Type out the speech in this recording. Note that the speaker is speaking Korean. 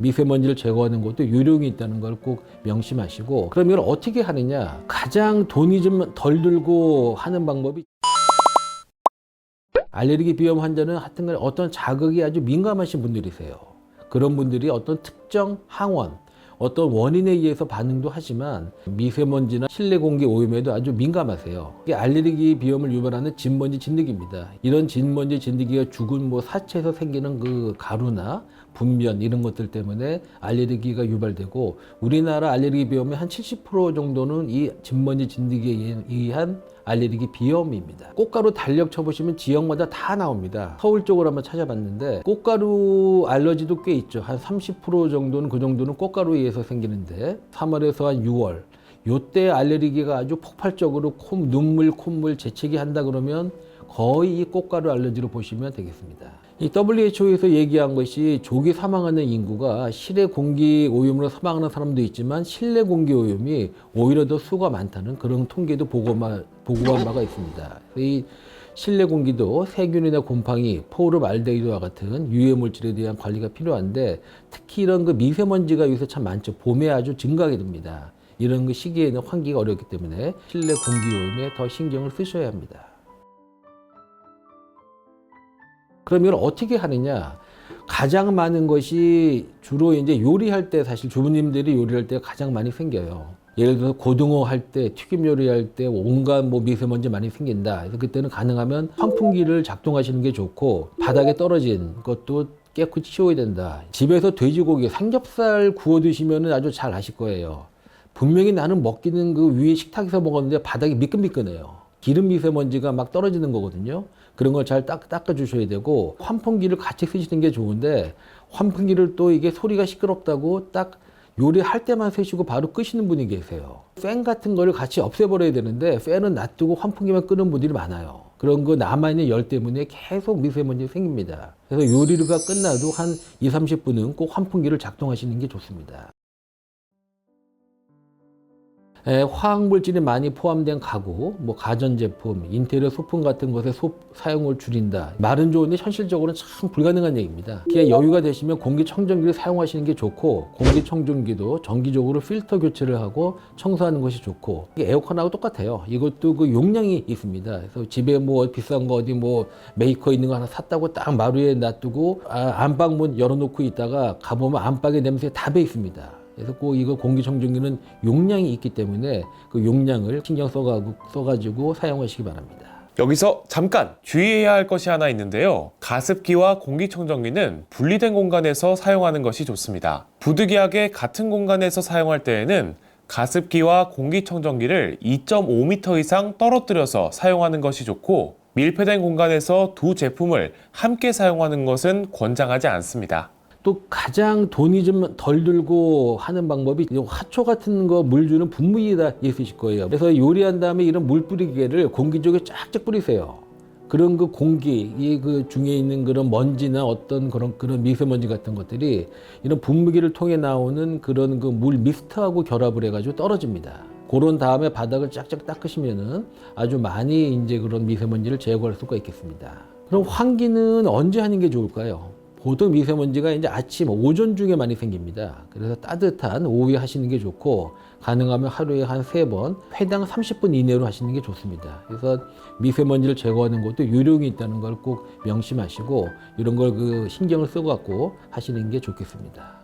미세먼지를 제거하는 것도 요령이 있다는 걸 꼭 명심하시고, 그럼 이걸 어떻게 하느냐? 가장 돈이 좀 덜 들고 하는 방법이, 알레르기 비염 환자는 하여튼 어떤 자극이 아주 민감하신 분들이세요. 그런 분들이 어떤 특정 항원, 어떤 원인에 의해서 반응도 하지만 미세먼지나 실내 공기 오염에도 아주 민감하세요. 이게 알레르기 비염을 유발하는 진먼지 진드기입니다. 이런 진먼지 진드기가 죽은 사체에서 생기는 그 가루나 분변 이런 것들 때문에 알레르기가 유발되고, 우리나라 알레르기 비염의 한 70% 정도는 이 진먼지 진드기에 의한 알레르기 비염입니다. 꽃가루 달력 쳐보시면 지역마다 다 나옵니다. 서울 쪽으로 한번 찾아봤는데 꽃가루 알러지도 꽤 있죠. 한 30% 정도는, 그 정도는 꽃가루에 의해서 생기는데 3월에서 한 6월 요때 알레르기가 아주 폭발적으로 눈물, 콧물, 재채기 한다 그러면 거의 이 꽃가루 알러지로 보시면 되겠습니다. 이 WHO에서 얘기한 것이 조기 사망하는 인구가 실내 공기 오염으로 사망하는 사람도 있지만 실내 공기 오염이 오히려 더 수가 많다는 그런 통계도 보고한 바가 있습니다. 이 실내 공기도 세균이나 곰팡이, 포름알데히드와 같은 유해 물질에 대한 관리가 필요한데, 특히 이런 그 미세먼지가 요새 참 많죠. 봄에 아주 증가하게 됩니다. 이런 그 시기에는 환기가 어렵기 때문에 실내 공기 오염에 더 신경을 쓰셔야 합니다. 그럼 이걸 어떻게 하느냐? 가장 많은 것이 주로 이제 요리할 때, 사실 주부님들이 요리할 때 가장 많이 생겨요. 예를 들어서 고등어 할 때, 튀김 요리할 때 온갖 미세먼지 많이 생긴다. 그래서 그때는 가능하면 환풍기를 작동하시는 게 좋고, 바닥에 떨어진 것도 깨끗이 치워야 된다. 집에서 돼지고기, 삼겹살 구워 드시면 아주 잘 아실 거예요. 분명히 나는 먹기는 그 위에 식탁에서 먹었는데 바닥이 미끈미끈해요. 기름 미세먼지가 막 떨어지는 거거든요. 그런 걸 잘 닦아주셔야 되고, 환풍기를 같이 쓰시는 게 좋은데, 환풍기를 또 이게 소리가 시끄럽다고 딱 요리할 때만 쓰시고 바로 끄시는 분이 계세요. 팬 같은 거를 같이 없애버려야 되는데 팬은 놔두고 환풍기만 끄는 분들이 많아요. 그런 거 남아있는 열 때문에 계속 미세먼지 생깁니다. 그래서 요리가 끝나도 한 20-30분은 꼭 환풍기를 작동하시는 게 좋습니다. 화학물질이 많이 포함된 가구, 가전제품, 인테리어 소품 같은 것의 사용을 줄인다. 말은 좋은데 현실적으로는 참 불가능한 얘기입니다. 그냥 여유가 되시면 공기청정기를 사용하시는 게 좋고, 공기청정기도 정기적으로 필터 교체를 하고 청소하는 것이 좋고, 에어컨하고 똑같아요. 이것도 그 용량이 있습니다. 그래서 집에 비싼 거 어디 메이커 있는 거 하나 샀다고 딱 마루에 놔두고 안방문 열어놓고 있다가 가보면 안방의 냄새 다 배 있습니다. 그래서 꼭 이거 공기청정기는 용량이 있기 때문에 그 용량을 신경 써가지고 사용하시기 바랍니다. 여기서 잠깐 주의해야 할 것이 하나 있는데요. 가습기와 공기청정기는 분리된 공간에서 사용하는 것이 좋습니다. 부득이하게 같은 공간에서 사용할 때에는 가습기와 공기청정기를 2.5m 이상 떨어뜨려서 사용하는 것이 좋고, 밀폐된 공간에서 두 제품을 함께 사용하는 것은 권장하지 않습니다. 또 가장 돈이 좀 덜 들고 하는 방법이 화초 같은 거 물 주는 분무기에다 있으실 거예요. 그래서 요리한 다음에 이런 물 뿌리개를 공기 쪽에 쫙쫙 뿌리세요. 그런 그 공기, 그 중에 있는 그런 먼지나 어떤 그런 미세먼지 같은 것들이 이런 분무기를 통해 나오는 그런 그 물 미스트하고 결합을 해가지고 떨어집니다. 그런 다음에 바닥을 쫙쫙 닦으시면은 아주 많이 이제 그런 미세먼지를 제거할 수가 있겠습니다. 그럼 환기는 언제 하는 게 좋을까요? 보통 미세먼지가 이제 아침, 오전 중에 많이 생깁니다. 그래서 따뜻한 오후에 하시는 게 좋고, 가능하면 하루에 한 3번, 회당 30분 이내로 하시는 게 좋습니다. 그래서 미세먼지를 제거하는 것도 요령이 있다는 걸 꼭 명심하시고, 이런 걸 신경을 써갖고 하시는 게 좋겠습니다.